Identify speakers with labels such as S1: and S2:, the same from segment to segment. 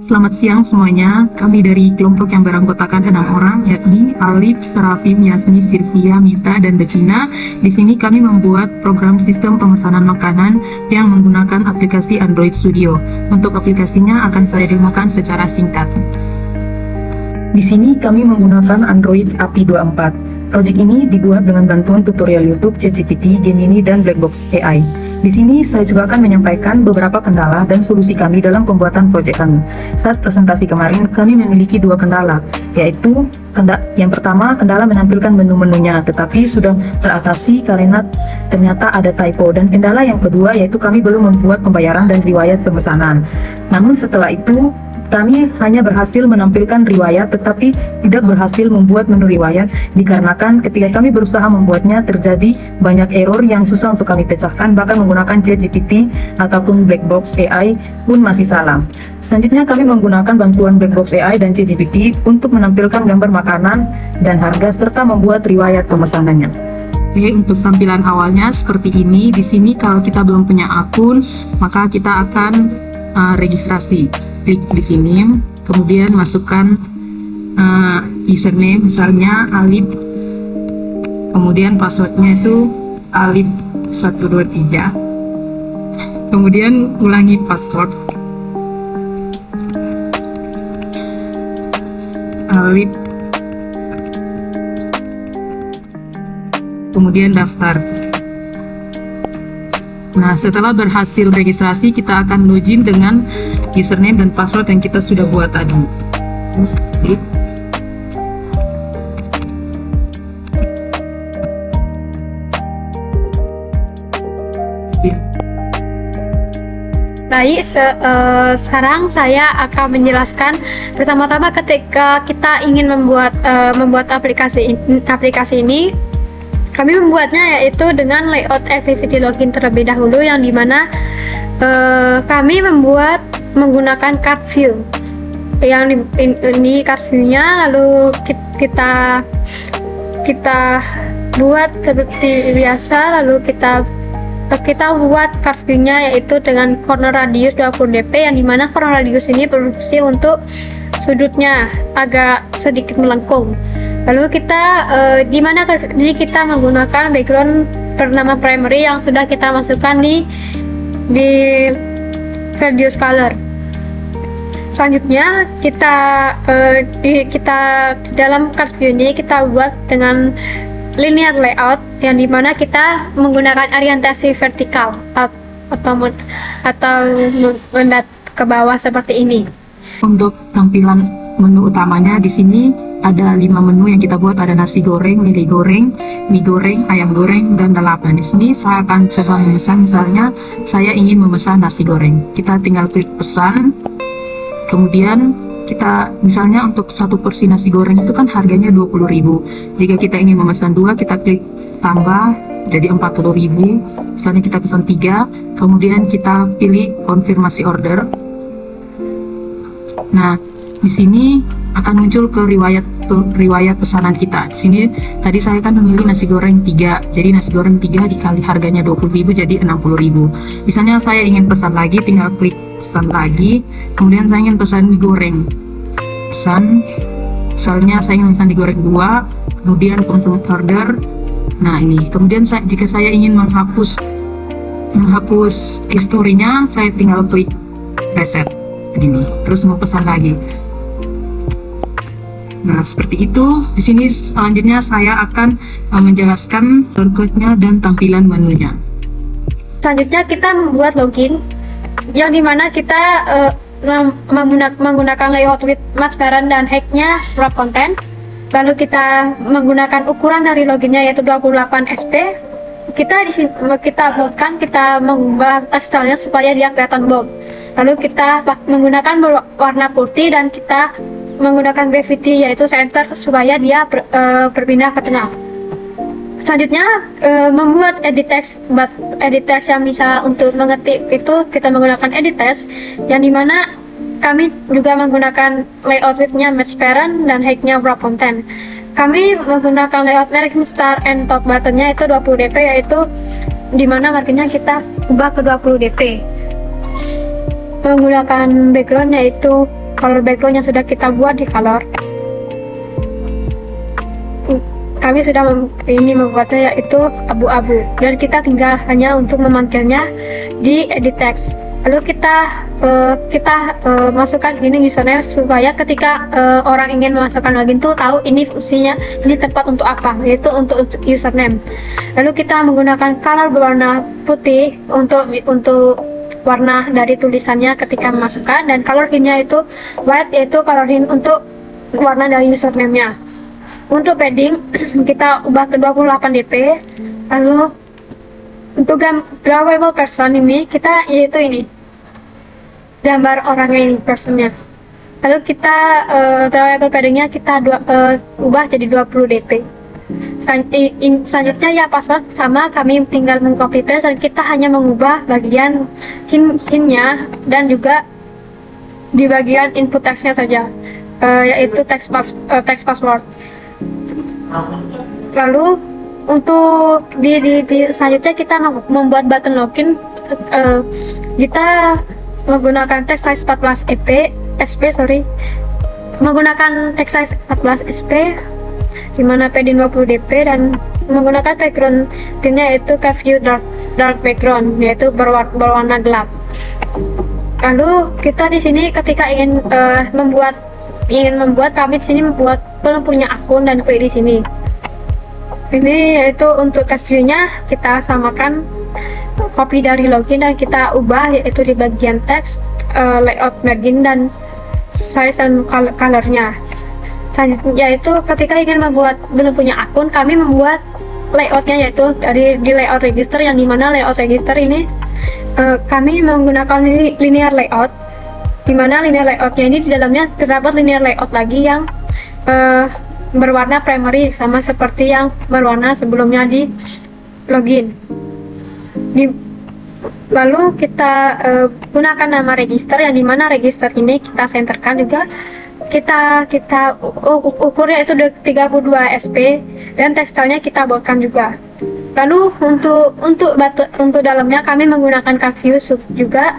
S1: Selamat siang semuanya, kami dari kelompok yang beranggotakan 6 orang, yakni Alif, Serafim, Yasni, Sylvia, Mita, dan Devina. Di sini kami membuat program sistem pemesanan makanan yang menggunakan aplikasi Android Studio. Untuk aplikasinya akan saya demokan secara singkat. Di sini kami menggunakan Android API 24. Project ini dibuat dengan bantuan tutorial YouTube, ChatGPT, Gemini, dan Blackbox AI. Di sini saya juga akan menyampaikan beberapa kendala dan solusi kami dalam pembuatan proyek kami. Saat presentasi kemarin, kami memiliki 2 kendala, yaitu yang pertama, kendala menampilkan menu-menunya, tetapi sudah teratasi karena ternyata ada typo. Dan kendala yang kedua, yaitu kami belum membuat pembayaran dan riwayat pemesanan. Namun setelah itu, kami hanya berhasil menampilkan riwayat tetapi tidak berhasil membuat menu riwayat dikarenakan ketika kami berusaha membuatnya terjadi banyak error yang susah untuk kami pecahkan, bahkan menggunakan ChatGPT ataupun Blackbox AI pun masih salah. Selanjutnya kami menggunakan bantuan Blackbox AI dan ChatGPT untuk menampilkan gambar makanan dan harga serta membuat riwayat pemesanannya. Oke, untuk tampilan awalnya seperti ini. Di sini kalau kita belum punya akun, maka kita akan registrasi. Klik di sini, kemudian masukkan username, misalnya Alif, kemudian passwordnya itu Alif 123, kemudian ulangi password Alif, kemudian daftar. Nah, setelah berhasil registrasi, kita akan login dengan username dan password yang kita sudah buat tadi.
S2: Baik, sekarang saya akan menjelaskan pertama-tama ketika kita ingin membuat aplikasi ini. Kami membuatnya yaitu dengan layout activity login terlebih dahulu, yang dimana kami membuat menggunakan card view. Yang ini card view-nya, lalu kita buat seperti biasa, lalu kita buat card view-nya yaitu dengan corner radius 20 dp, yang dimana corner radius ini berfungsi untuk sudutnya agak sedikit melengkung. Lalu jadi kita menggunakan background bernama primary yang sudah kita masukkan di reduce color. Selanjutnya di dalam card view ini kita buat dengan linear layout, yang dimana kita menggunakan orientasi vertikal atau mendat ke bawah seperti ini.
S1: Untuk tampilan menu utamanya di sini ada 5 menu yang kita buat, ada nasi goreng, lele goreng, mie goreng, ayam goreng, dan lalapan. Di sini saya akan coba memesan, misalnya saya ingin memesan nasi goreng. Kita tinggal klik pesan, kemudian kita misalnya untuk 1 porsi nasi goreng itu kan harganya 20.000. Jika kita ingin memesan 2, kita klik tambah jadi 40.000. Misalnya kita pesan 3, kemudian kita pilih konfirmasi order. Nah, di sini akan muncul ke riwayat pesanan kita. Di sini tadi saya kan memilih nasi goreng 3, jadi nasi goreng 3 dikali harganya 20.000 jadi 60.000. Misalnya saya ingin pesan lagi, tinggal klik pesan lagi, kemudian saya ingin pesan mie goreng. Pesan, misalnya saya ingin pesan digoreng 2, kemudian confirm order. Nah, ini kemudian jika saya ingin menghapus historinya, saya tinggal klik reset begini, terus mau pesan lagi. Nah, seperti itu. Di sini selanjutnya saya akan menjelaskan shortcut-nya dan tampilan menunya.
S2: Selanjutnya kita membuat login, yang dimana kita menggunakan layout with match parent dan hack-nya wrap content. Lalu kita menggunakan ukuran dari loginnya yaitu 28 sp. Kita boldkan, kita mengubah text style-nya supaya dia kelihatan bold. Lalu kita menggunakan warna putih dan kita menggunakan gravity yaitu center supaya dia berpindah ke tengah. Selanjutnya membuat edit text yang bisa untuk mengetik itu kita menggunakan edit text, yang dimana kami juga menggunakan layout with-nya match parent dan hack-nya wrap content. Kami menggunakan layout margin start and top button-nya itu 20 dp, yaitu dimana marginnya kita ubah ke 20 dp. Menggunakan background yaitu color background yang sudah kita buat di color. Kami sudah membuatnya yaitu abu-abu, dan kita tinggal hanya untuk memanggilnya di edit text. Lalu kita masukkan ini username supaya ketika orang ingin memasukkan login tuh tahu ini fungsinya, ini tempat untuk apa, yaitu untuk username. Lalu kita menggunakan color berwarna putih untuk warna dari tulisannya ketika memasukkan, dan color hint-nya itu white, yaitu color hint untuk warna dari username-nya. Untuk padding kita ubah ke 28 dp. Lalu untuk drawable person ini kita yaitu ini gambar orangnya, ini personnya. Lalu kita drawable paddingnya kita ubah jadi 20 dp. Selanjutnya ya password sama, kami tinggal mengcopy paste dan kita hanya mengubah bagian hint-nya dan juga di bagian input text-nya saja, yaitu text password. Lalu untuk di selanjutnya kita membuat button login. Kita menggunakan text size 14 SP, menggunakan text size 14 SP dimana padding 20 dp dan menggunakan background theme-nya yaitu Curvy dark background, yaitu berwarna gelap. Lalu kita di sini ketika ingin membuat kami di sini belum punya akun dan klik di sini. Ini yaitu untuk text view-nya kita samakan copy dari login dan kita ubah yaitu di bagian text, layout margin dan size dan color-nya. Yaitu ketika ingin belum punya akun, kami membuat layout-nya yaitu di layout register, yang dimana layout register ini kami menggunakan linear layout, dimana linear layout-nya ini di dalamnya terdapat linear layout lagi yang berwarna primary sama seperti yang berwarna sebelumnya di login. Lalu kita gunakan nama register, yang dimana register ini kita centerkan juga, kita ukurnya itu 32 SP dan tekstilnya kita buatkan juga. Lalu untuk dalamnya kami menggunakan Curvy juga,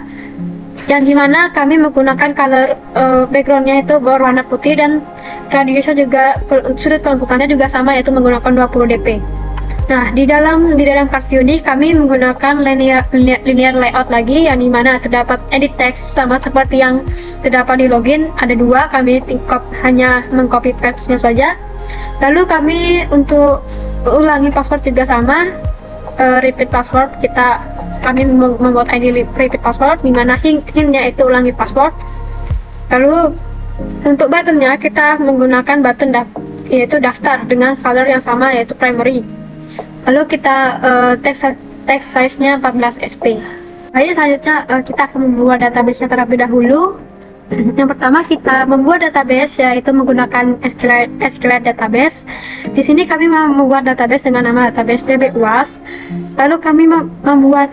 S2: yang dimana kami menggunakan color backgroundnya itu berwarna putih dan radiusnya juga, sudut kelengkukannya juga sama, yaitu menggunakan 20 dp. Nah, di dalam Curvy ini kami menggunakan linear layout lagi, yang dimana terdapat edit text sama seperti yang terdapat di login, ada dua, kami hanya mengcopy paste-nya saja. Lalu kami untuk ulangi password juga sama, repeat password, kami membuat ID repeat password, dimana hint-nya itu ulangi password. Lalu untuk buttonnya kita menggunakan button yaitu daftar dengan color yang sama, yaitu primary. Lalu kita text size-nya 14 SP. Baik, selanjutnya kita akan membuat database-nya terlebih dahulu. Yang pertama kita membuat database, yaitu menggunakan SQLite database. Di sini kami membuat database dengan nama database dbuas. Lalu kami membuat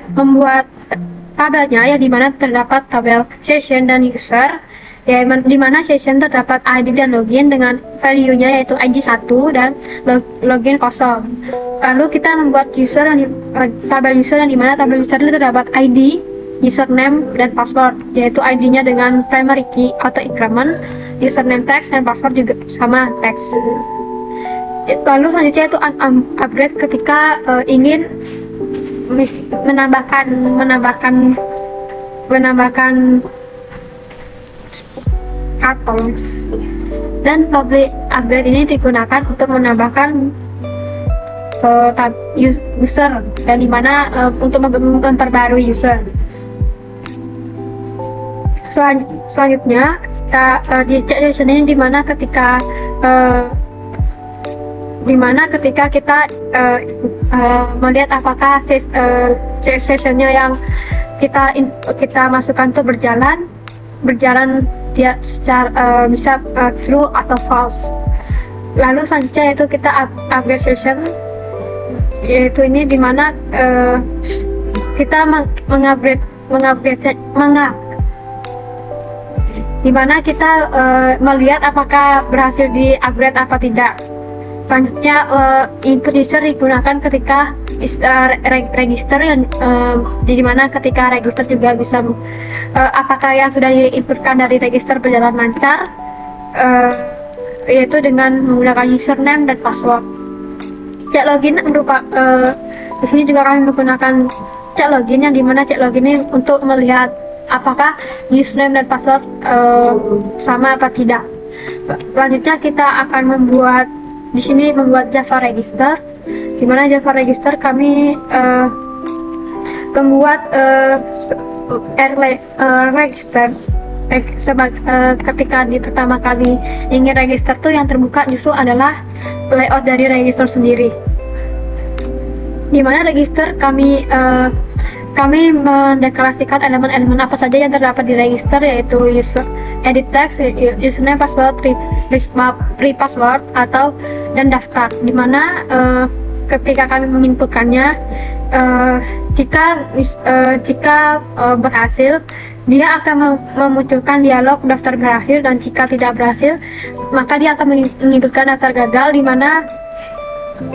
S2: tabelnya, ya, di mana terdapat tabel session dan user, ya, di mana session terdapat ID dan login dengan value-nya yaitu ID 1 dan login kosong. Lalu kita membuat tabel user, yang dimana tabel user itu terdapat ID, username, dan password, yaitu ID-nya dengan primary key atau increment, username text, dan password juga sama text. Lalu selanjutnya itu upgrade ketika ingin menambahkan atoms, dan public upgrade ini digunakan untuk menambahkan user, dan dimana untuk memperbarui user. Selanjutnya kita di check session ini dimana ketika kita melihat apakah sessionnya yang kita masukkan itu berjalan dia secara bisa true atau false. Lalu selanjutnya itu kita upgrade session, yaitu ini dimana kita dimana kita melihat apakah berhasil di upgrade apa tidak. Selanjutnya, input user digunakan ketika register yang di mana ketika register juga bisa apakah yang sudah diinputkan dari register berjalan lancar, yaitu dengan menggunakan username dan password. Cek login di sini juga kami menggunakan cek login, yang dimana cek login ini untuk melihat apakah username dan password sama apa tidak. Selanjutnya kita akan membuat Java register, di mana Java register kami membuat register ketika pertama kali ingin register tuh yang terbuka justru adalah layout dari register sendiri, di mana register kami mendeklarasikan elemen-elemen apa saja yang terdapat di register, yaitu edit text, username, password, repassword dan daftar, di mana ketika kami menginputkannya, jika berhasil dia akan memunculkan dialog daftar berhasil, dan jika tidak berhasil maka dia akan menginputkan daftar gagal, di mana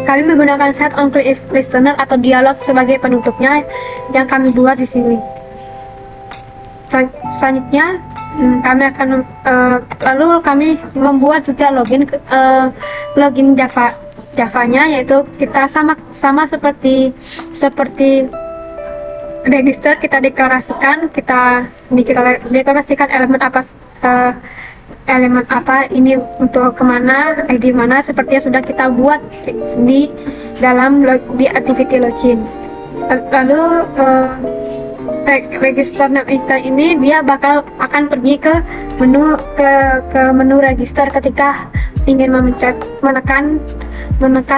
S2: kami menggunakan set on click listener atau dialog sebagai penutupnya yang kami buat di sini. Selanjutnya kami membuat juga login Javanya, yaitu kita sama seperti register, kita deklarasikan elemen apa ini untuk kemana, ID mana, seperti yang sudah kita buat di dalam di activity login. Lalu register name instance ini dia akan pergi ke menu register ketika ingin menekan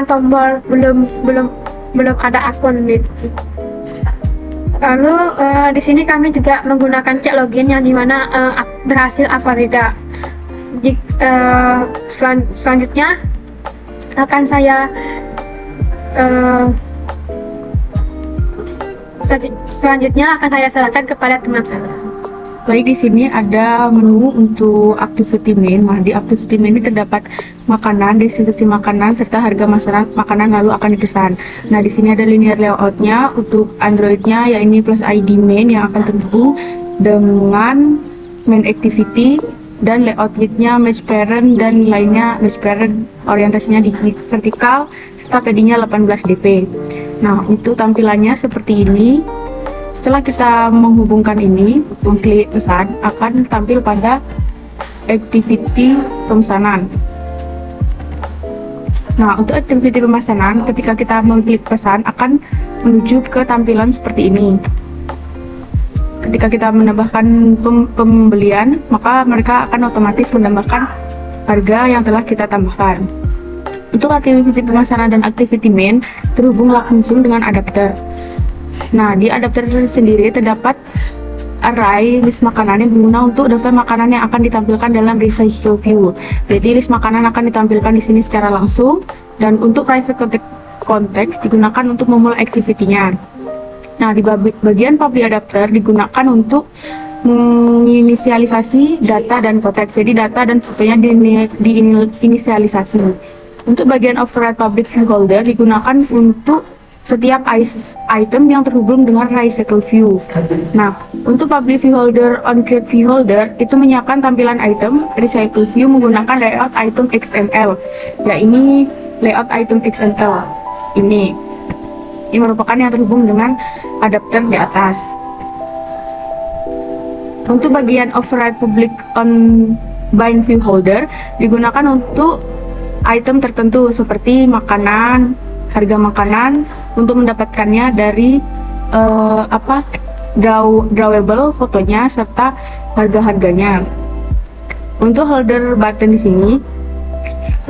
S2: tombol belum ada akun gitu. Lalu di sini kami juga menggunakan cek login, yang dimana berhasil apa tidak. Selanjutnya akan saya serahkan kepada teman saya.
S1: Baik, di sini ada menu untuk activity main. Nah, di activity main ini terdapat makanan, deskripsi makanan, serta harga makanan lalu akan dipesan. Nah, di sini ada linear layoutnya. Untuk Androidnya ya ini plus ID main yang akan terhubung dengan main activity, dan layout widthnya match parent dan lainnya match parent, orientasinya di vertikal, serta PD-nya 18 dp. Nah, untuk tampilannya seperti ini. Setelah kita menghubungkan ini, mengklik pesan, akan tampil pada activity pemesanan. Nah, untuk activity pemesanan, ketika kita mengklik pesan, akan menuju ke tampilan seperti ini. Ketika kita menambahkan pembelian, maka mereka akan otomatis menambahkan harga yang telah kita tambahkan. Untuk activity pemesanan dan activity main, terhubung langsung dengan adapter. Nah, di adapter sendiri terdapat array list makanan yang berguna untuk daftar makanan yang akan ditampilkan dalam Recycle View. Jadi list makanan akan ditampilkan di sini secara langsung, dan untuk private context digunakan untuk memulai activity-nya. Nah, di bagian public adapter digunakan untuk menginisialisasi data dan konteks. Jadi data dan fotonya diinisialisasi. Untuk bagian override public view holder digunakan untuk setiap item yang terhubung dengan Recycle View. Nah, untuk public view holder on create view holder itu menyiapkan tampilan item Recycle View menggunakan layout item XML. Ya, ini layout item XML. Ini merupakan yang terhubung dengan adapter di atas. Untuk bagian override public on bind view holder digunakan untuk item tertentu seperti makanan, harga makanan, untuk mendapatkannya dari drawable fotonya serta harga-harganya. Untuk holder button di sini,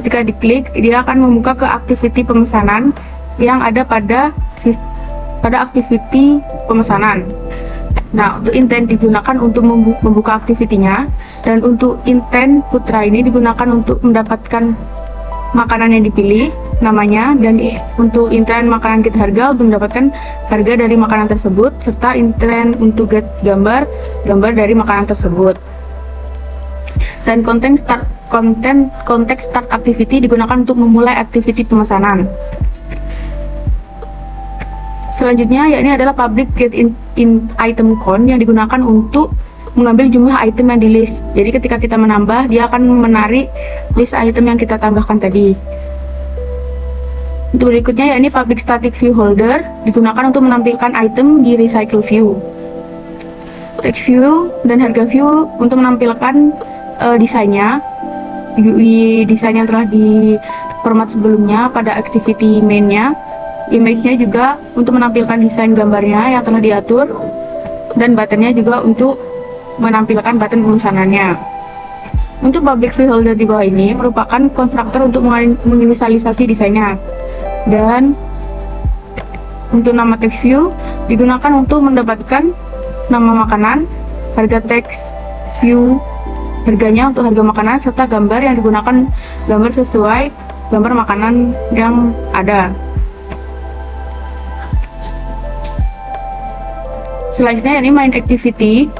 S1: ketika diklik dia akan membuka ke activity pemesanan yang ada pada activity pemesanan. Nah, untuk intent digunakan untuk membuka activity-nya, dan untuk intent putra ini digunakan untuk mendapatkan makanan yang dipilih, namanya, dan untuk intent makanan get harga untuk mendapatkan harga dari makanan tersebut, serta intent untuk get gambar dari makanan tersebut.
S3: dan konteks start activity digunakan untuk memulai aktiviti pemesanan. Selanjutnya, yakni adalah public get in item count yang digunakan untuk mengambil jumlah item yang di list. Jadi ketika kita menambah, dia akan menarik list item yang kita tambahkan tadi. Untuk berikutnya, yakni public static view holder digunakan untuk menampilkan item di recycle view. Text view dan harga view untuk menampilkan desainnya, UI desain yang telah di format sebelumnya pada activity main-nya. Image-nya juga untuk menampilkan desain gambarnya yang telah diatur, dan button-nya juga untuk menampilkan button pemesanannya. Untuk public view holder di bawah ini merupakan konstruktor untuk menginisialisasi desainnya. Dan untuk nama text view digunakan untuk mendapatkan nama makanan, harga text view, harganya untuk harga makanan, serta gambar yang digunakan gambar sesuai gambar makanan yang ada. Selanjutnya, ini main activity.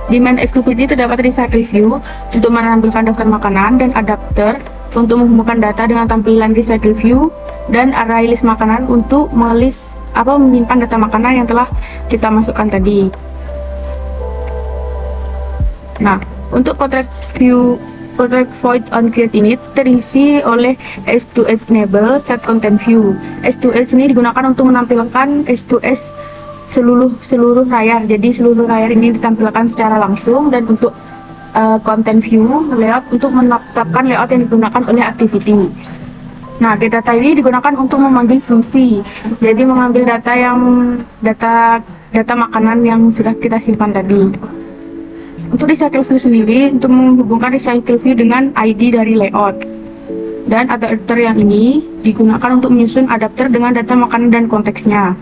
S3: Di main activity terdapat recycle view untuk menampilkan daftar makanan dan adapter untuk menghubungkan data dengan tampilan recycle view, dan array list makanan untuk menyimpan data makanan yang telah kita masukkan tadi. Nah, untuk portrait void on create ini terisi oleh S2S enable set content view. S2S ini digunakan untuk menampilkan S2S seluruh layar. Jadi seluruh layar ini ditampilkan secara langsung, dan untuk content view layout untuk menetapkan layout yang digunakan oleh activity. Nah, get data ini digunakan untuk memanggil fungsi. Jadi mengambil data makanan yang sudah kita simpan tadi. Untuk recycle view sendiri, untuk menghubungkan recycle view dengan ID dari layout. Dan adapter yang ini digunakan untuk menyusun adapter dengan data makanan dan konteksnya.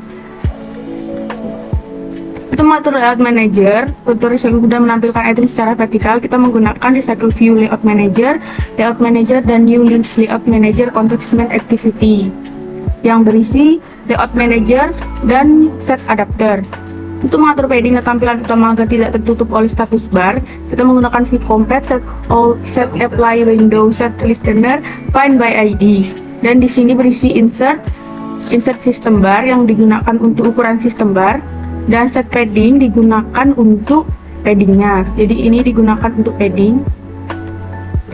S3: Untuk mengatur layout manager, untuk recycle dan menampilkan item secara vertikal, kita menggunakan recycle view layout manager, dan new layout manager context main activity yang berisi layout manager dan set adapter. Untuk mengatur padding dan tampilan utama agar tidak tertutup oleh status bar, kita menggunakan view compat, set apply window, set listener, find by ID. Dan di sini berisi insert system bar yang digunakan untuk ukuran system bar, dan set padding digunakan untuk paddingnya. Jadi ini digunakan untuk padding,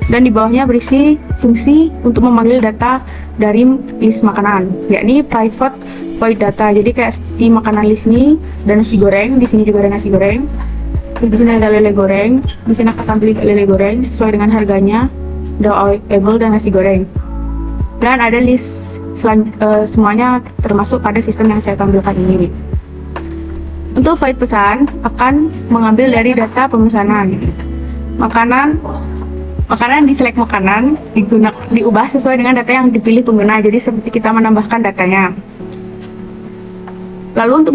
S3: dan di bawahnya berisi fungsi untuk memanggil data dari list makanan, yakni private void data. Jadi kayak seperti makanan list ini dan nasi goreng, di sini juga ada nasi goreng, terus di sini ada lele goreng, di sini akan tampil lele goreng sesuai dengan harganya, available dan nasi goreng, dan ada list semuanya termasuk pada sistem yang saya tampilkan ini. Untuk void pesan akan mengambil dari data pemesanan. Makanan di select makanan diubah sesuai dengan data yang dipilih pengguna. Jadi seperti kita menambahkan datanya. Lalu untuk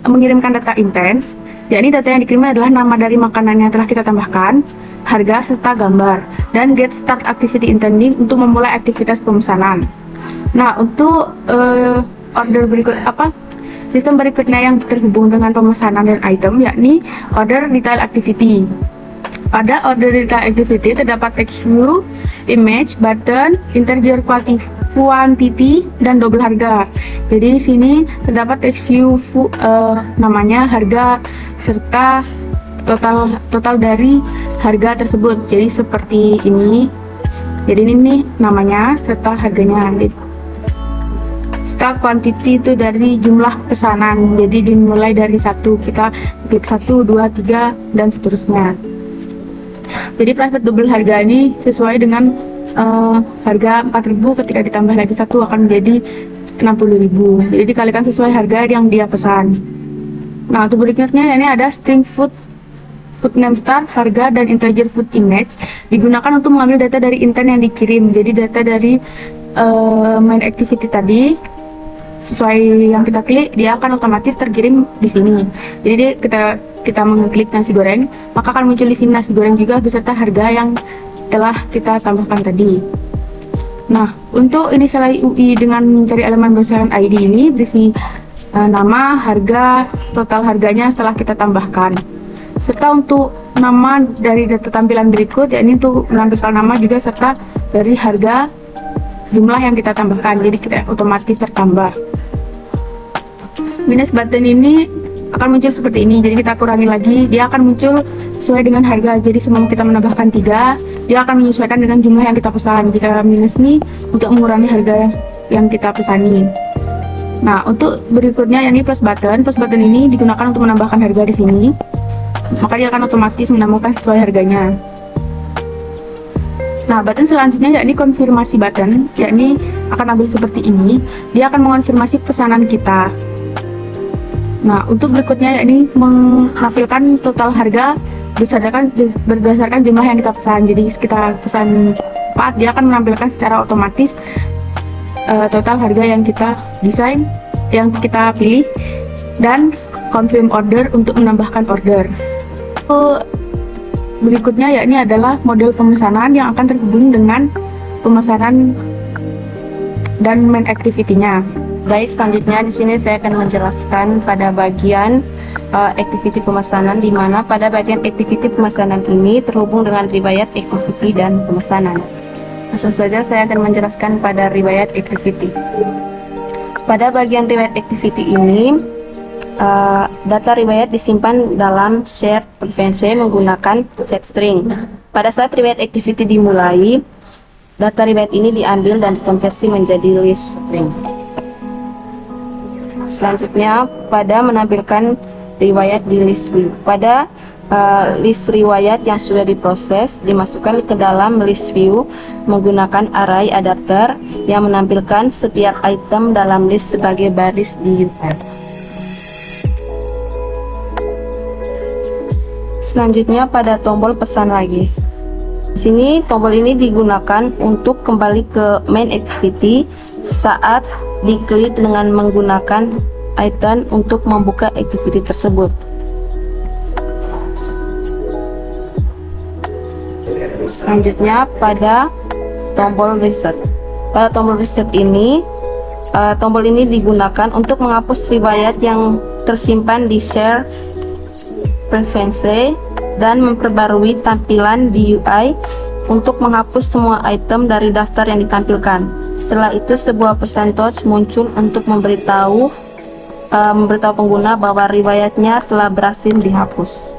S3: mengirimkan data intents, yakni data yang dikirim adalah nama dari makanan yang telah kita tambahkan, harga serta gambar, dan get start activity intending untuk memulai aktivitas pemesanan. Nah, untuk sistem berikutnya yang terhubung dengan pemesanan dan item, yakni order detail activity. Pada order detail activity terdapat text view, image, button, integer quantity, dan double harga. Jadi di sini terdapat text view namanya, harga, serta total dari harga tersebut. Jadi seperti ini. Jadi ini nih namanya serta harganya. Start quantity itu dari jumlah pesanan, jadi dimulai dari 1, kita klik 1, 2, 3 dan seterusnya. Jadi private double harga ini sesuai dengan harga 4.000, ketika ditambah lagi 1 akan menjadi 60.000. Jadi dikalikan sesuai harga yang dia pesan. Nah, untuk berikutnya ini ada string food name start, harga, dan integer food image digunakan untuk mengambil data dari intent yang dikirim. Jadi data dari main activity tadi sesuai yang kita klik, dia akan otomatis terkirim di sini. Jadi kita mengeklik nasi goreng, maka akan muncul di sini nasi goreng juga beserta harga yang telah kita tambahkan tadi. Nah, untuk inisialisasi UI dengan mencari elemen berdasarkan ID ini berisi nama, harga, total harganya setelah kita tambahkan. serta untuk nama dari data tampilan berikut, yakni untuk menampilkan nama juga serta dari harga jumlah yang kita tambahkan, jadi kita otomatis tertambah. Minus button ini akan muncul seperti ini, jadi kita kurangi lagi, dia akan muncul sesuai dengan harga. Jadi sebelum kita menambahkan 3, dia akan menyesuaikan dengan jumlah yang kita pesan. Jika minus ini untuk mengurangi harga yang kita pesani. Nah, untuk berikutnya yakni plus button ini digunakan untuk menambahkan harga di sini, maka dia akan otomatis menambahkan sesuai harganya. Nah, button selanjutnya yakni konfirmasi button, yakni akan tampil seperti ini, dia akan mengonfirmasi pesanan kita. Nah, untuk berikutnya yakni menampilkan total harga berdasarkan jumlah yang kita pesan. Jadi kita pesan 4, dia akan menampilkan secara otomatis total harga yang kita desain, yang kita pilih, dan confirm order untuk menambahkan order. Berikutnya yakni adalah model pemesanan yang akan terhubung dengan pemesanan dan main activity-nya.
S4: Baik, selanjutnya di sini saya akan menjelaskan pada bagian activity pemesanan, di mana pada bagian activity pemesanan ini terhubung dengan riwayat activity dan pemesanan. Langsung saja saya akan menjelaskan pada riwayat activity. Pada bagian riwayat activity ini, data riwayat disimpan dalam shared preference menggunakan set string. Pada saat riwayat activity dimulai, data riwayat ini diambil dan dikonversi menjadi list string. Selanjutnya, pada menampilkan riwayat di list view. Pada list riwayat yang sudah diproses dimasukkan ke dalam list view menggunakan array adapter yang menampilkan setiap item dalam list sebagai baris di UI. Selanjutnya pada tombol pesan lagi. Di sini tombol ini digunakan untuk kembali ke main activity saat diklik dengan menggunakan item untuk membuka activity tersebut. Selanjutnya pada tombol reset. Pada tombol reset ini, tombol ini digunakan untuk menghapus riwayat yang tersimpan di share preference dan memperbarui tampilan di UI untuk menghapus semua item dari daftar yang ditampilkan. Setelah itu sebuah pesan touch muncul untuk memberitahu pengguna bahwa riwayatnya telah berhasil dihapus.